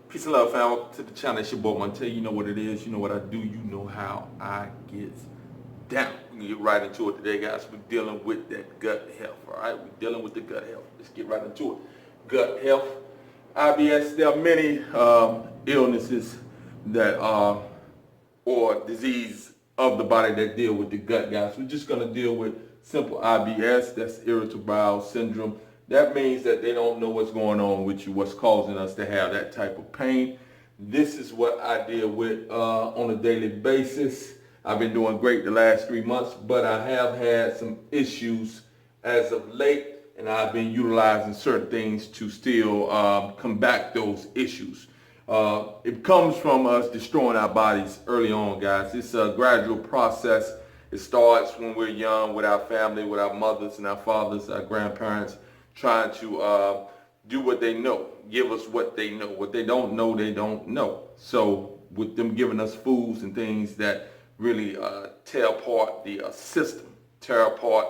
Peace and love, fam. Welcome to the channel. It's your boy Monte. You know what it is. You know what I do. You know how I get down. We can get right into it today, guys. We're dealing with that gut health, all right? We're dealing with the gut health. Let's get right into it. Gut health, IBS. There are many illnesses that are, or disease of the body that deal with the gut, guys. We're just going to deal with simple IBS. That's irritable bowel syndrome. That means that they don't know what's going on with you, what's causing us to have that type of pain. This is what I deal with on a daily basis. I've been doing great the last 3 months, but I have had some issues as of late, and I've been utilizing certain things to still combat those issues. It comes from us destroying our bodies early on, guys. It's a gradual process. It starts when we're young with our family, with our mothers and our fathers, our grandparents, trying to do what they know, give us what they know. What they don't know, they don't know. So with them giving us foods and things that really tear apart the system, tear apart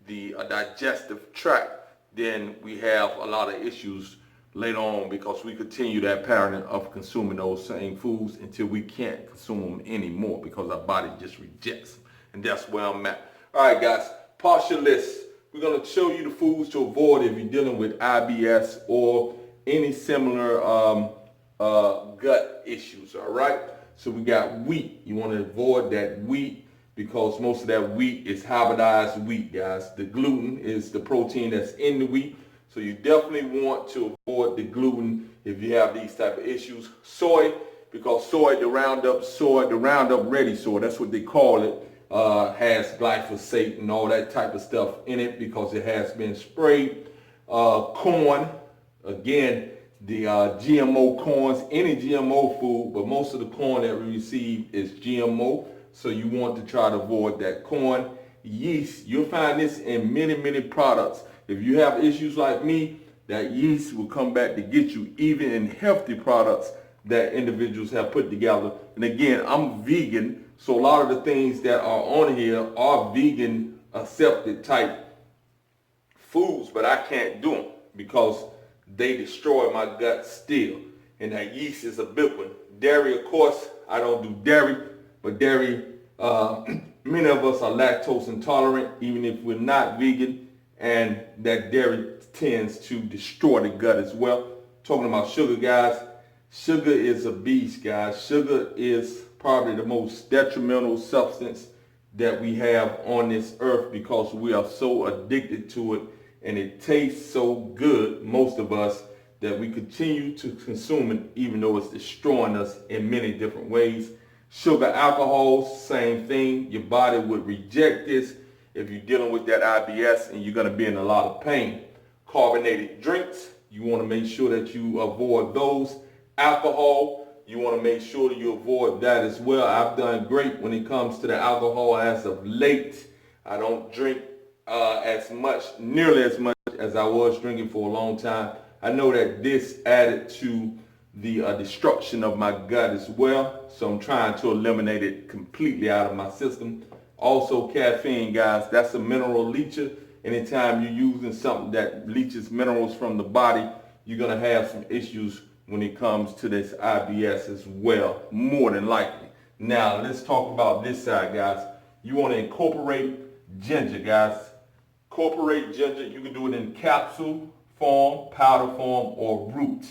the digestive tract, then we have a lot of issues later on because we continue that pattern of consuming those same foods until we can't consume them anymore because our body just rejects them. And that's where I'm at. All right, guys, pause your list. We're going to show you the foods to avoid if you're dealing with IBS or any similar gut issues, all right? So we got wheat. You want to avoid that wheat because most of that wheat is hybridized wheat, guys. The gluten is the protein that's in the wheat. So you definitely want to avoid the gluten if you have these type of issues. Soy, because the Roundup Ready soy, that's what they call it. Has glyphosate and all that type of stuff in it because it has been sprayed. Corn, again, the GMO corns, any GMO food, but most of the corn that we receive is GMO. So you want to try to avoid that corn. Yeast, you'll find this in many, many products. If you have issues like me, that yeast will come back to get you, even in healthy products that individuals have put together. And again, I'm vegan. So a lot of the things that are on here are vegan accepted type foods, but I can't do them because they destroy my gut still. And that yeast is a big one. Dairy, of course, I don't do dairy, but dairy, many of us are lactose intolerant, even if we're not vegan, and that dairy tends to destroy the gut as well. Talking about sugar, guys, sugar is a beast, guys. Sugar is probably the most detrimental substance that we have on this earth because we are so addicted to it and it tastes so good, most of us, that we continue to consume it even though it's destroying us in many different ways. Sugar, alcohol, same thing. Your body would reject this if you're dealing with that IBS and you're going to be in a lot of pain. Carbonated drinks, you want to make sure that you avoid those. Alcohol, you want to make sure that you avoid that as well. I've done great when it comes to the alcohol as of late. I don't drink nearly as much as I was drinking for a long time. I know that this added to the destruction of my gut as well. So I'm trying to eliminate it completely out of my system. Also caffeine, guys, that's a mineral leacher. Anytime you're using something that leaches minerals from the body, you're going to have some issues when it comes to this IBS as well, more than likely. Now, let's talk about this side, guys. You want to incorporate ginger, guys. Incorporate ginger. You can do it in capsule form, powder form, or root.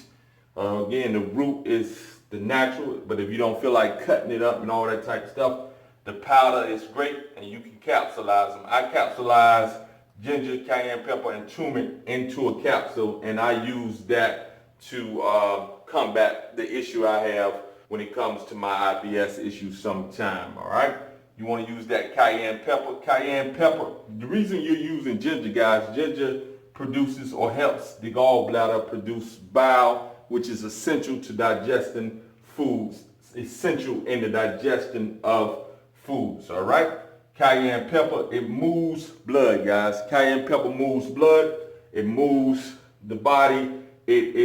Again, the root is the natural, but if you don't feel like cutting it up and all that type of stuff, the powder is great, and you can capsulize them. I capsulize ginger, cayenne pepper, and turmeric into a capsule, and I use that to combat the issue I have when it comes to my IBS issue sometime, all right? You want to use that cayenne pepper. Cayenne pepper, the reason you're using ginger, guys, ginger produces or helps the gallbladder produce bile, which is essential to digesting foods, essential in the digestion of foods, all right? Cayenne pepper, it moves blood, guys. Cayenne pepper moves blood. It moves the body. It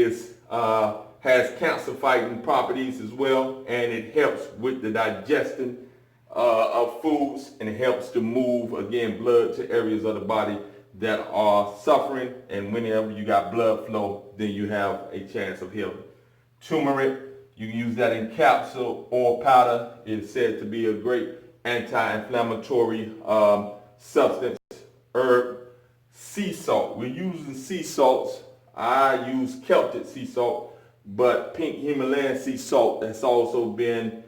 has cancer-fighting properties as well, and it helps with the digestion of foods, and it helps to move, again, blood to areas of the body that are suffering, and whenever you got blood flow, then you have a chance of healing. Turmeric, You can use that in capsule or powder. It's said to be a great anti-inflammatory substance. Herb, sea salt. We're using sea salts. I use Celtic sea salt, but pink Himalayan sea salt has also been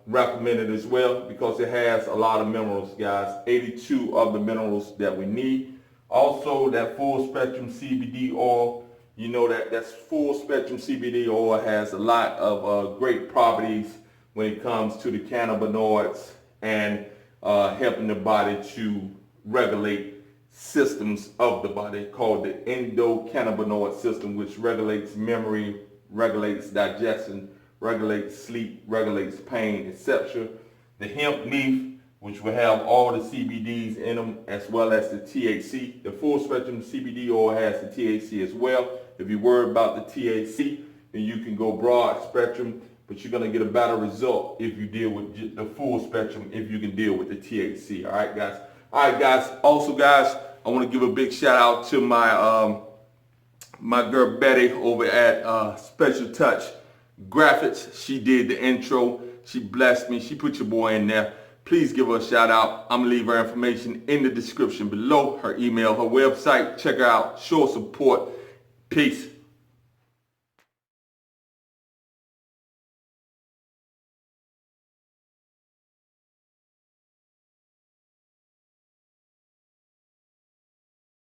recommended as well because it has a lot of minerals, guys. 82 of the minerals that we need. Also, that full spectrum CBD oil. You know that's full spectrum CBD oil has a lot of great properties when it comes to the cannabinoids and helping the body to regulate systems of the body called the endocannabinoid system, which regulates memory, regulates digestion, regulates sleep, regulates pain, etc. The hemp leaf, which will have all the CBDs in them, as well as the THC. The full spectrum CBD oil has the THC as well. If you're worried about the THC, then you can go broad spectrum, but you're gonna get a better result if you deal with the full spectrum, if you can deal with the THC. All right, guys. All right, guys. Also, guys, I want to give a big shout out to my my girl Betty over at Special Touch Graphics. She did the intro. She blessed me. She put your boy in there. Please give her a shout out. I'm gonna leave her information in the description below. Her email, her website. Check her out. Show her support. Peace.